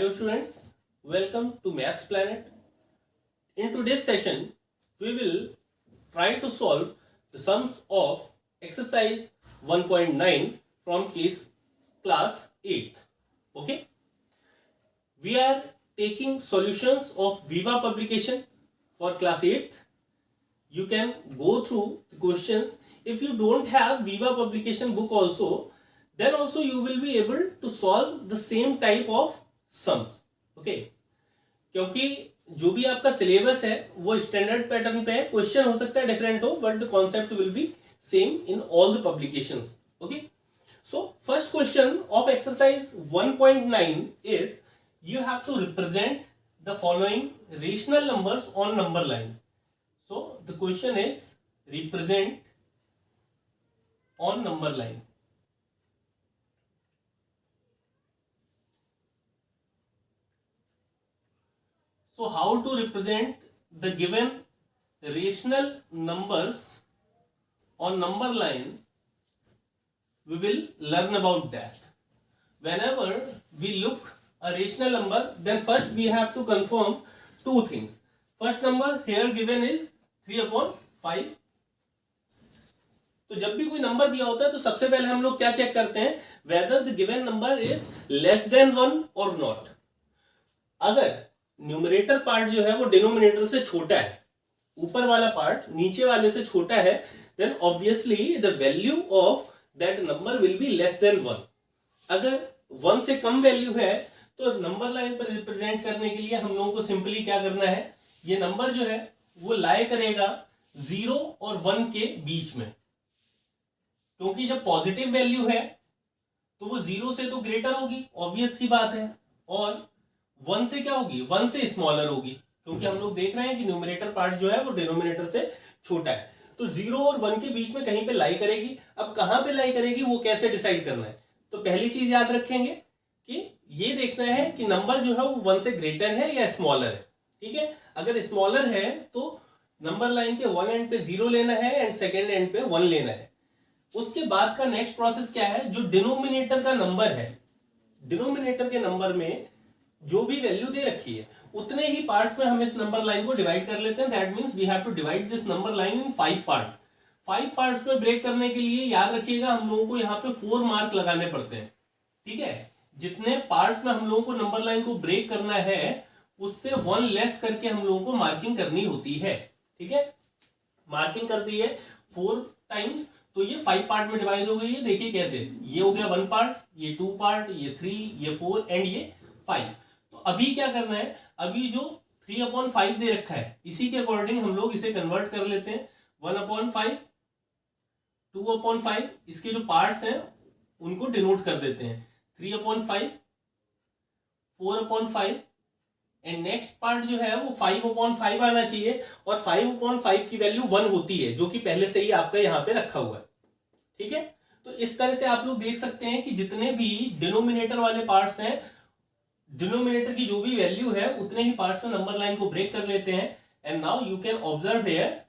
Hello students, welcome to Maths Planet. In today's session, we will try to solve the sums of exercise 1.9 from class 8th. Okay? We are taking solutions of Viva publication for class 8th. You can go through the questions. If you don't have Viva publication book also, then also you will be able to solve the same type of sums. Okay, क्योंकि जो भी आपका syllabus है वो standard pattern पे है. Question हो सकता है डिफरेंट हो, but the concept will be same in all the publications. Okay, so first question of exercise 1.9 is you have to represent the following rational numbers on number line. So the question is represent on number line. So how to represent the given rational numbers on number line, we will learn about that. Whenever we look a rational number, then first we have to confirm two things. First number here given is 3/5. तो जब भी कोई number दिया होता है तो सबसे पहले हम लोग क्या चेक करते हैं, whether the given number is less than 1 or not. अगर न्यूमरेटर पार्ट जो है वो डिनोमिनेटर से छोटा है, ऊपर वाला पार्ट नीचे वाले से छोटा है, then obviously the value of that number will be less than 1. अगर 1 से कम वैल्यू है तो नंबर लाइन पर रिप्रेजेंट करने के लिए हम लोगों को सिंपली क्या करना है, ये नंबर जो है वो लाई करेगा 0 और 1 के बीच में, क्योंकि जब पॉजिटिव वैल्यू है तो वो 0 से तो ग्रेटर होगी, ऑब्वियस सी बात है, और 1 से क्या होगी, 1 से स्मॉलर होगी, क्योंकि हम लोग देख रहे हैं कि न्यूमरेटर पार्ट जो है वो डिनोमिनेटर से छोटा है. तो 0 और 1 के बीच में कहीं पे लाई करेगी. अब कहां पे लाई करेगी वो कैसे डिसाइड करना है, तो पहली चीज याद रखेंगे कि ये देखना है कि नंबर जो है वो 1 से ग्रेटर है या स्मॉलर है. ठीक है, अगर स्मॉलर है तो नंबर लाइन के वन एंड पे 0 लेना है एंड सेकेंड एंड पे 1 लेना है. उसके बाद का नेक्स्ट प्रोसेस क्या है, जो डिनोमिनेटर का नंबर है, डिनोमिनेटर के नंबर में जो भी वैल्यू दे रखी है उतने ही पार्ट्स में हम इस नंबर लाइन को डिवाइड कर लेते हैं. That means we have to divide this number line in 5 parts. 5 parts में ब्रेक करने के लिए याद रखिएगा हम लोगों को यहाँ पे 4 मार्क लगाने पड़ते हैं. ठीक है, जितने पार्ट्स में हम लोगों को नंबर लाइन को ब्रेक करना है उससे 1 लेस करके हम लोगों को मार्किंग करनी होती है. ठीक है, मार्किंग कर दी है 4 टाइम्स, तो ये 5 पार्ट में डिवाइड हो गई है. देखिए कैसे, ये हो गया 1 पार्ट, ये 2 पार्ट, ये 3, ये 4 एंड ये 5. तो अभी क्या करना है, अभी जो 3/5 दे रखा है इसी के अकॉर्डिंग हम लोग इसे कन्वर्ट कर लेते हैं. 1/5, 2/5, इसके जो पार्ट्स हैं उनको डिनोट कर देते हैं. 3/5, 4/5 एंड नेक्स्ट पार्ट जो है वो 5/5 आना चाहिए, और 5/5 की वैल्यू 1 होती है, जो कि पहले से ही आपका यहाँ पे रखा हुआ है. ठीक है, तो इस तरह से आप लोग देख सकते हैं कि जितने भी डिनोमिनेटर वाले पार्ट्स हैं, डिनोमिनेटर की जो भी वैल्यू है उतने ही पार्ट्स में नंबर लाइन को ब्रेक कर लेते हैं. And now you can observe here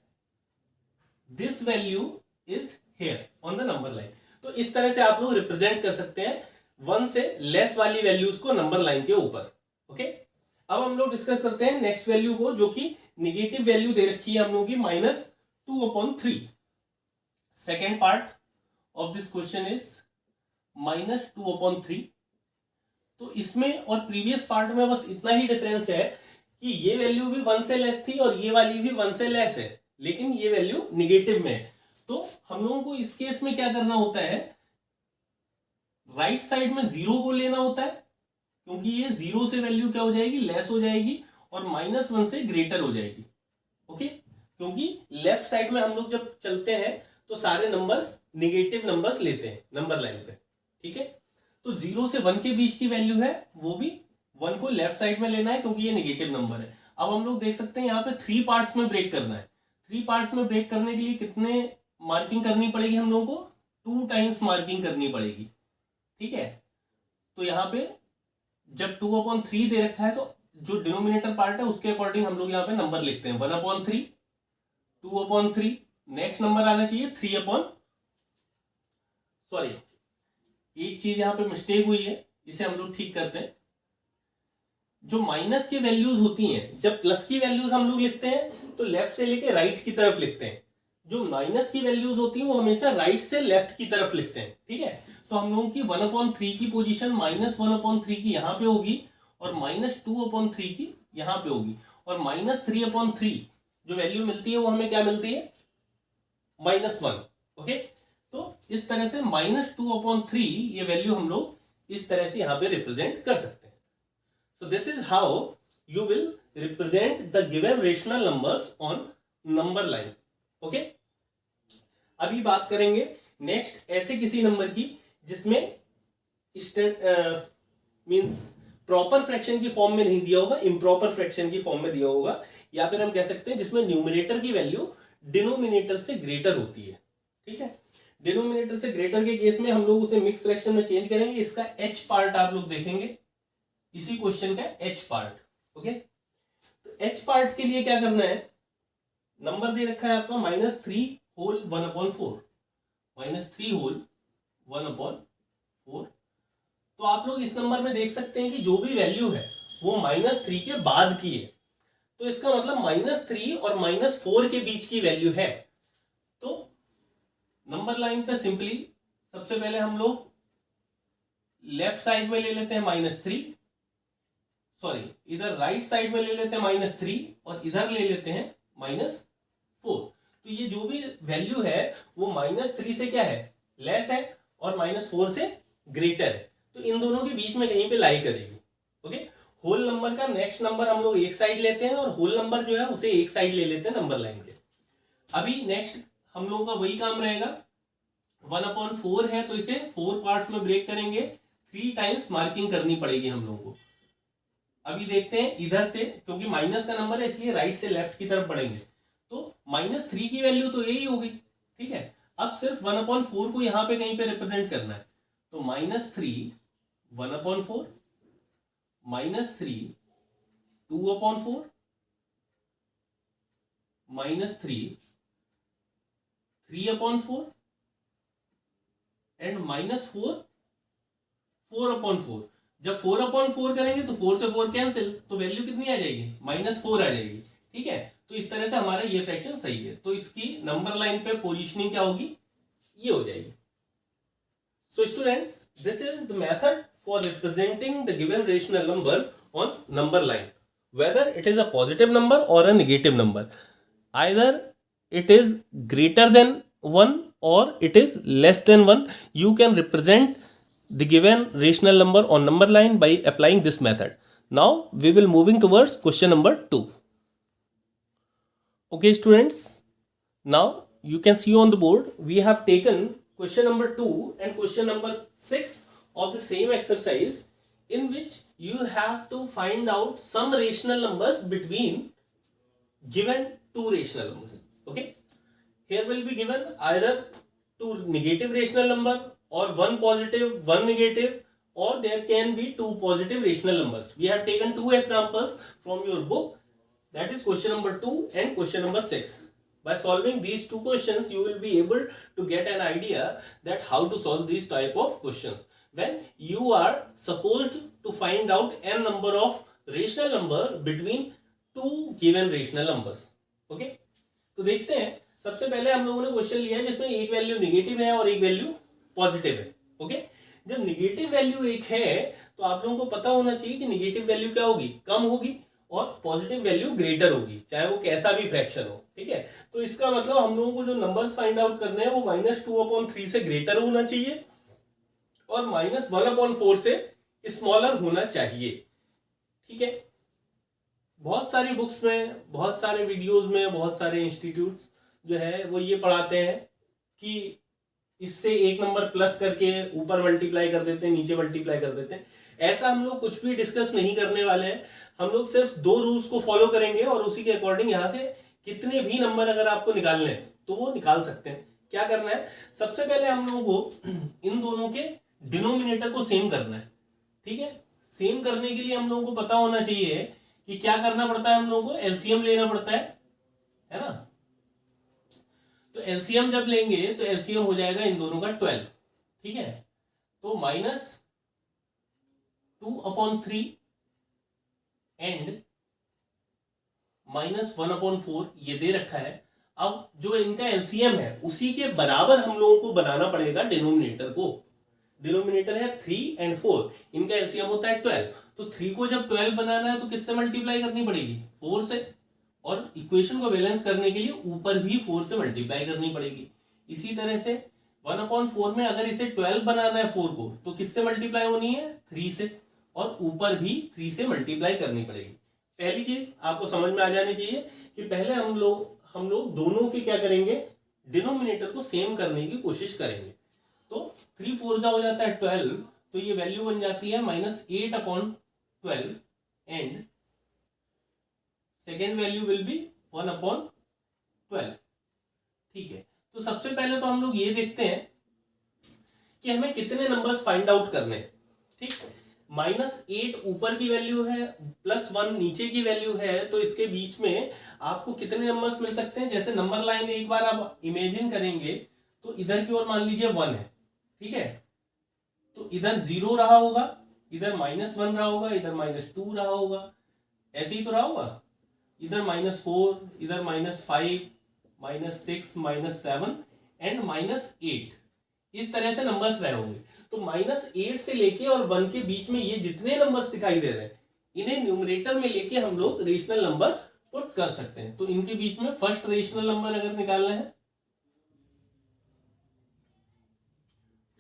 this value is here on the number line. तो इस तरह से आप लोग रिप्रेजेंट कर सकते हैं 1 से लेस वाली वैल्यूज को नंबर लाइन के ऊपर. ओके, अब हम लोग डिस्कस करते हैं नेक्स्ट वैल्यू को, जो कि निगेटिव वैल्यू दे रखी है हम लोगों की -2/3. Second part of this question is -2/3. तो इसमें और प्रीवियस पार्ट में बस इतना ही डिफरेंस है कि ये वैल्यू भी 1 से लेस थी और ये वाली भी 1 से लेस है, लेकिन ये वैल्यू निगेटिव में है. तो हम लोगों को इस केस में क्या करना होता है, राइट साइड में 0 को लेना होता है, क्योंकि ये 0 से वैल्यू क्या हो जाएगी, लेस हो जाएगी, और -1 से ग्रेटर हो जाएगी. ओके, क्योंकि लेफ्ट साइड में हम लोग जब चलते हैं तो सारे नंबर्स निगेटिव नंबर्स लेते हैं नंबर लाइन पे. ठीक है, तो 0 से 1 के बीच की वैल्यू है वो भी 1 को लेफ्ट साइड में लेना है, क्योंकि ये नेगेटिव नंबर है. अब हम लोग देख सकते हैं यहाँ पे 3 पार्ट्स में ब्रेक करना है. 3 पार्ट्स में ब्रेक करने के लिए कितने मार्किंग करनी पड़ेगी हम लोगों को, 2 टाइम्स मार्किंग करनी पड़ेगी. ठीक है, तो यहाँ पे जब 2/3 दे रखा है तो जो डिनोमिनेटर पार्ट है उसके अकॉर्डिंग हम लोग यहाँ पे नंबर लिखते हैं. 1/3, 2/3, नेक्स्ट नंबर आना चाहिए 3/, सॉरी एक चीज यहां पे मिस्टेक हुई है, इसे हम लोग ठीक करते हैं. जो माइनस की वैल्यूज होती हैं, जब प्लस की वैल्यूज हम लोग लिखते हैं तो लेफ्ट से लेके राइट की तरफ लिखते हैं, जो माइनस की वैल्यूज होती हैं वो हमेशा राइट से लेफ्ट की तरफ लिखते हैं, ठीक है। तो हम लोगों की 1/3 की पोजीशन -1/3 की यहां पे होगी और -2/3 की यहां पे होगी, और -3/3 जो वैल्यू मिलती है वो हमें क्या मिलती है, -1। ओके, तो इस तरह से -2/3 ये वैल्यू हम लोग इस तरह से यहां पे रिप्रेजेंट कर सकते हैं। So this is how you will represent the given rational numbers on number line. Okay? अभी बात करेंगे नेक्स्ट ऐसे किसी नंबर की जिसमें मींस प्रॉपर फ्रैक्शन की फॉर्म में नहीं दिया होगा, इम्प्रॉपर फ्रैक्शन की फॉर्म में दिया होगा, या फिर हम कह सकते हैं जिसमें न्यूमरेटर की वैल्यू डिनोमिनेटर से ग्रेटर होती है, ठीक है। डिनोमिनेटर से ग्रेटर के केस में हम लोग उसे मिक्स फ्रैक्शन में चेंज करेंगे। इसका एच पार्ट आप लोग देखेंगे, इसी क्वेश्चन का एच पार्ट। ओके, तो एच पार्ट के लिए क्या करना है, नंबर दे रखा है आपका -3 होल 1/4, -3 होल 1/4। तो आप लोग इस नंबर में देख सकते हैं कि जो भी वैल्यू है वो -3 के बाद की है, तो इसका मतलब -3 और -4 के बीच की वैल्यू है। तो नंबर लाइन पे सिंपली सबसे पहले हम लोग लेफ्ट साइड में ले लेते हैं -3, सॉरी इधर राइट साइड में ले लेते हैं -3 और इधर ले लेते हैं -4। तो ये जो भी वैल्यू है वो -3 से क्या है, लेस है, और -4 से ग्रेटर है, तो इन दोनों के बीच में कहीं पे लाई करेगी। ओके, होल नंबर का नेक्स्ट नंबर हम लोग एक साइड लेते हैं और होल नंबर जो है उसे एक साइड ले लेते हैं नंबर लाइन के। अभी नेक्स्ट हम लोगों का वही काम रहेगा, 1/4 है तो इसे 4 पार्ट्स में ब्रेक करेंगे, 3 टाइम्स मार्किंग करनी पड़ेगी हम लोगों को। अभी देखते हैं इधर से, क्योंकि माइनस का नंबर है इसलिए राइट से लेफ्ट की तरफ बढ़ेंगे, तो -3 की वैल्यू तो यही होगी, ठीक है। अब सिर्फ 1/4 को यहां पे कहीं पे रिप्रेजेंट करना है, तो -3 1/4, -3 2/4, -3 3/4 एंड -4 4/4। जब 4/4 करेंगे तो 4 से 4 कैंसिल, तो वैल्यू कितनी आ जाएगी, -4 आ जाएगी, ठीक है। तो इस तरह से हमारा ये फ्रैक्शन सही है, तो इसकी नंबर लाइन पे पोजीशनिंग क्या होगी, ये हो जाएगी। So students, this is the method for representing the given rational number on number line, whether it is a positive number और a negative number, either it is greater than 1 or it is less than 1, you can represent the given rational number on number line by applying this method. Now we will moving towards question number 2. Okay students, now you can see on the board we have taken question number 2 and question number 6 of the same exercise, in which you have to find out some rational numbers between given two rational numbers. Okay, here will be given either two negative rational number or one positive, one negative, or there can be two positive rational numbers. We have taken two examples from your book, that is question number 2 and question number 6. By solving these two questions, you will be able to get an idea that how to solve these type of questions when you are supposed to find out n number of rational number between two given rational numbers. Okay, तो देखते हैं। सबसे पहले हम लोगों ने question लिया है जिसमें एक वैल्यू नेगेटिव है और एक वैल्यू पॉजिटिव है। ओके, जब नेगेटिव वैल्यू एक है तो आप लोगों को पता होना चाहिए कि नेगेटिव वैल्यू क्या होगी, कम होगी, और पॉजिटिव वैल्यू ग्रेटर होगी, चाहे वो कैसा भी फ्रैक्शन हो, ठीक है। तो इसका मतलब हम लोगों को जो नंबर्स फाइंड आउट करने हैं वो -2/3 से ग्रेटर होना चाहिए और -1/4 से स्मॉलर होना चाहिए, ठीक है। बहुत सारी बुक्स में, बहुत सारे वीडियोस में, बहुत सारे इंस्टीट्यूट्स जो है वो ये पढ़ाते हैं कि इससे एक नंबर प्लस करके ऊपर मल्टीप्लाई कर देते हैं, नीचे मल्टीप्लाई कर देते हैं। ऐसा हम लोग कुछ भी डिस्कस नहीं करने वाले हैं। हम लोग सिर्फ 2 रूल्स को फॉलो करेंगे और उसी के अकॉर्डिंग यहां से कितने भी नंबर अगर आपको निकालने हैं तो वो निकाल सकते हैं। क्या करना है, सबसे पहले हम लोगों को इन दोनों के डिनोमिनेटर को सेम करना है, ठीक है। सेम करने के लिए हम लोगों को पता होना चाहिए कि क्या करना पड़ता है, हम लोगों को एलसीएम लेना पड़ता है ना। तो एलसीएम जब लेंगे तो एलसीएम हो जाएगा इन दोनों का 12, ठीक है। तो -2/3 एंड -1/4 ये दे रखा है। अब जो इनका एलसीएम है उसी के बराबर हम लोगों को बनाना पड़ेगा डिनोमिनेटर को। डिनोमिनेटर है 3 और 4, इनका एलसीएम होता है 12। तो 3 को जब 12 बनाना है तो किससे मल्टीप्लाई करनी पड़ेगी? 4 से। और इक्वेशन को बैलेंस करने के लिए ऊपर भी 4 से मल्टीप्लाई करनी पड़ेगी। इसी तरह से 1/4 में अगर इसे 12 बनाना है 4 को, तो किससे मल्टीप्लाई होनी है? 3 से। और ऊपर भी 3 से मल्टीप्लाई करनी पड़ेगी। पहली चीज आपको समझ में आ जानी चाहिए कि पहले हम लोग दोनों के क्या करेंगे? डिनोमिनेटर को सेम करने की कोशिश करेंगे। तो 3 4 जा हो जाता है 12, तो ये वैल्यू बन जाती है -8/12 and second value will be 1/12। ठीक है, तो सबसे पहले तो हम लोग ये देखते हैं कि हमें कितने नंबर्स फाइंड आउट करने हैं। ठीक, -8 ऊपर की वैल्यू है, +1 नीचे की वैल्यू है, तो इसके बीच में आपको कितने नंबर्स मिल सकते हैं? जैसे नंबर लाइन एक बार आप इमेजिन करेंगे तो इधर की ओर मान लीजिए 1 है, ठीक है, तो इधर 0 रहा होगा, इधर -1 रहा होगा, इधर -2 रहा होगा, ऐसे ही तो रहा होगा, इधर -4, इधर -5, -6, -7 एंड -8, इस तरह से नंबर्स रहे होंगे। तो -8 से लेके और 1 के बीच में ये जितने नंबर्स दिखाई दे रहे हैं, इन्हें न्यूमरेटर में लेके हम लोग रेशनल नंबर पुट कर सकते हैं। तो इनके बीच में फर्स्ट रेशनल नंबर अगर निकालना है,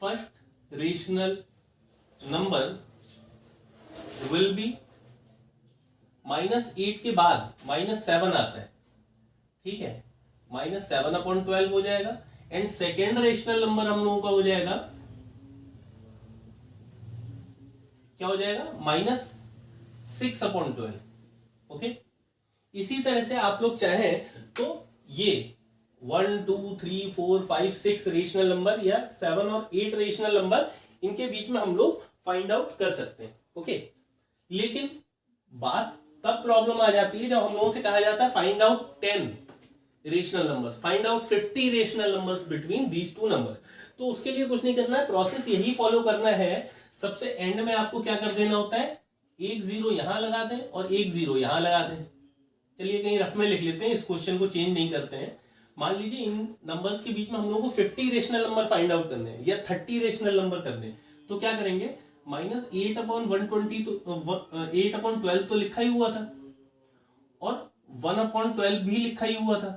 first rational number will B -8 के बाद -7 आता है, ठीक है, -7/12 हो जाएगा। एंड सेकेंड रेशनल नंबर हम लोगों का हो जाएगा, क्या हो जाएगा? -6/12। ओके, इसी तरह से आप लोग चाहें तो ये 1 2 3 4 5 6 रेशनल नंबर या 7 और 8 रेशनल नंबर, इनके बीच में हम लोग फाइंड आउट कर सकते हैं। ओके, लेकिन बात तब प्रॉब्लम आ जाती है जब हम लोगों से कहा जाता है find out 10 rational numbers, find out 50 rational numbers between these two numbers. तो उसके लिए कुछ नहीं करना है, प्रोसेस यही फॉलो करना है। सबसे एंड में आपको क्या कर देना होता है? एक 0 यहां लगा दें और एक 0 यहां लगा दें। चलिए कहीं रफ में लिख लेते हैं, इस क्वेश्चन को चेंज नहीं करते हैं। मान लीजिए इन नंबर्स के बीच में हम लोगों को 50 रेशनल नंबर फाइंड आउट करने हैं या 30 रेशनल नंबर करने हैं, तो क्या करेंगे? -8/120 तो 8/12 तो लिखा ही हुआ था और 1/12 भी लिखा ही हुआ था,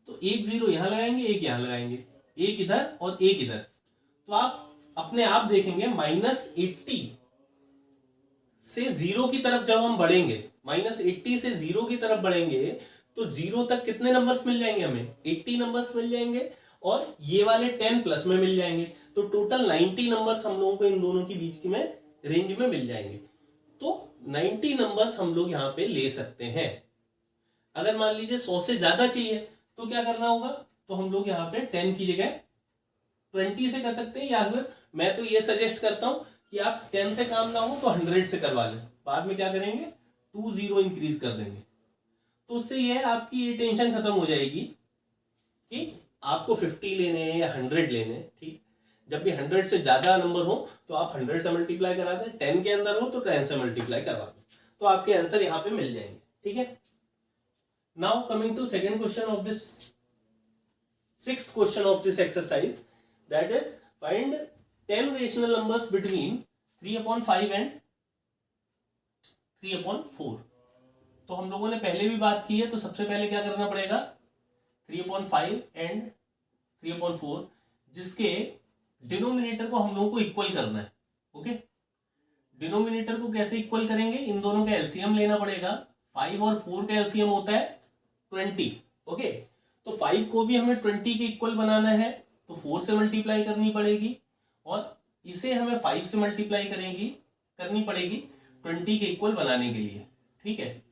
तो एक 0 यहां लगाएंगे, एक यहां लगाएंगे, एक इधर और एक इधर। तो आप अपने आप देखेंगे -80 से 0 की तरफ जब हम बढ़ेंगे, -80 से 0 की तरफ बढ़ेंगे, तो 0 तक कितने नंबर्स मिल जाएंगे? हमें 80 नंबर्स मिल जाएंगे और ये वाले 10 प्लस में मिल जाएंगे। तो टोटल 90 नंबर्स हम लोगों को इन दोनों के बीच में रेंज में मिल जाएंगे। तो 90 नंबर्स हम लोग यहाँ पे ले सकते हैं। अगर मान लीजिए 100 से ज्यादा चाहिए तो क्या करना होगा? तो हम लोग यहाँ पे 10 की जगह 20 से कर सकते हैं, या फिर मैं तो ये सजेस्ट करता हूं कि आप 10 से काम ना हो तो 100 से करवा लें। बाद में क्या करेंगे? 2 0 इंक्रीज कर देंगे। तो उससे ये आपकी ये टेंशन खत्म हो जाएगी कि आपको 50 लेने हैं या 100 लेने हैं। ठीक, जब भी 100 से ज्यादा नंबर हो तो आप 100 से मल्टीप्लाई करा दें, 10 के अंदर हो तो 10 से मल्टीप्लाई करवा दें, तो आपके आंसर यहाँ पे मिल जाएंगे। ठीक है, now coming to second question of this, sixth question of this exercise, that is find 10 rational numbers between 3/5 and 3/4। तो हम लोगों ने पहले भी बात की है, तो सबसे पहले क्या करना पड़ेगा? 3/5 एंड 3/4, जिसके डिनोमिनेटर को हम लोगों को इक्वल करना है। ओके, डिनोमिनेटर को कैसे इक्वल करेंगे? इन दोनों का एलसीएम लेना पड़ेगा। 5 और 4 का एलसीएम होता है 20। ओके, तो 5 को भी हमें 20 के इक्वल बनाना है, तो 4 से मल्टीप्लाई करनी पड़ेगी, और इसे हमें 5 से मल्टीप्लाई करनी पड़ेगी 20 के इक्वल बनाने के लिए। ठीक है,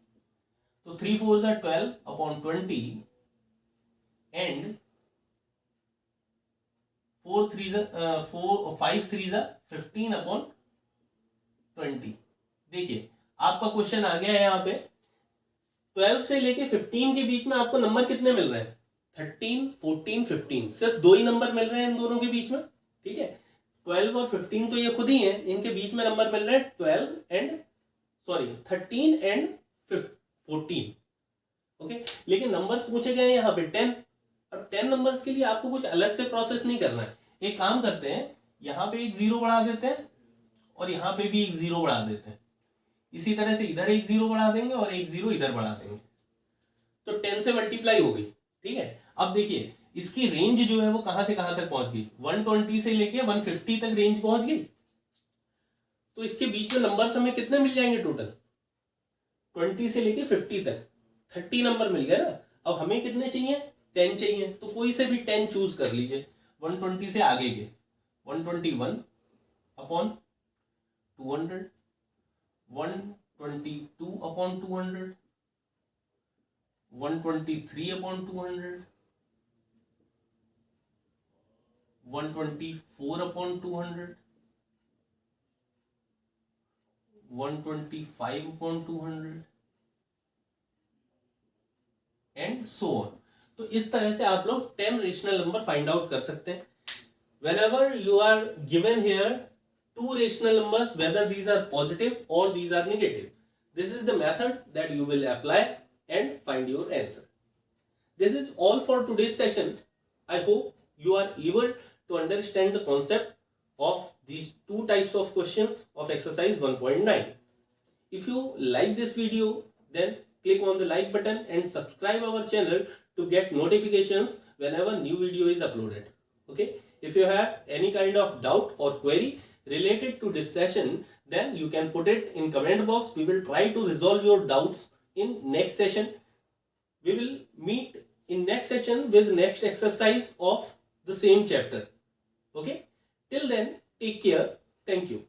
तो 3 4 12/20 एंड 5 3 15/20। देखिए आपका क्वेश्चन आ गया है यहाँ पे। 12 से लेके 15 के बीच में आपको नंबर कितने मिल रहे हैं? 13 14 15, सिर्फ 2 ही नंबर मिल रहे हैं इन दोनों के बीच में। ठीक है, 12 और 15 तो ये खुद ही हैं, इनके बीच में नंबर मिल रहे हैं 13 एंड 14, ओके। लेकिन नंबर्स पूछे गए यहाँ पे 10, और 10 नंबर्स के लिए आपको कुछ अलग से प्रोसेस नहीं करना है। एक काम करते हैं, यहाँ पे एक 0 बढ़ा देते हैं और यहाँ पे भी एक 0 बढ़ा देते हैं, इसी तरह से इधर एक 0 बढ़ा देंगे और एक 0 इधर बढ़ा देंगे, तो 10 से मल्टीप्लाई हो गई, ठीक है। अब देखिए इसकी रेंज जो है वो कहां से कहां तक पहुंच गई, 120 से लेके 150 तक रेंज पहुंच गई। तो इसके बीच में नंबर्स हमें कितने मिल जाएंगे टोटल, 20 से लेके 50 तक 30 नंबर मिल गए ना। अब हमें कितने चाहिए, 10 चाहिए, तो कोई से भी 10 चूज कर लीजिए 120 से आगे के, 121 upon 200, 122 upon 200, 123 upon 200, 124 upon 200, 125 upon 200 and so on. तो इस तरह से आप लोग 10 रेशनल नंबर फाइंड आउट कर सकते हैं। Whenever you are given here 2 rational numbers, whether these are positive or these are negative, this is the method that you will apply and find your answer. This is all for today's session. I hope you are able to understand the concept of these 2 types of questions of exercise 1.9. If you like this video, then click on the like button and subscribe our channel to get notifications whenever new video is uploaded. Okay, if you have any kind of doubt or query related to this session, then you can put it in comment box. We will try to resolve your doubts in next session. We will meet in next session with next exercise of the same chapter. Okay, till then take care. Thank you.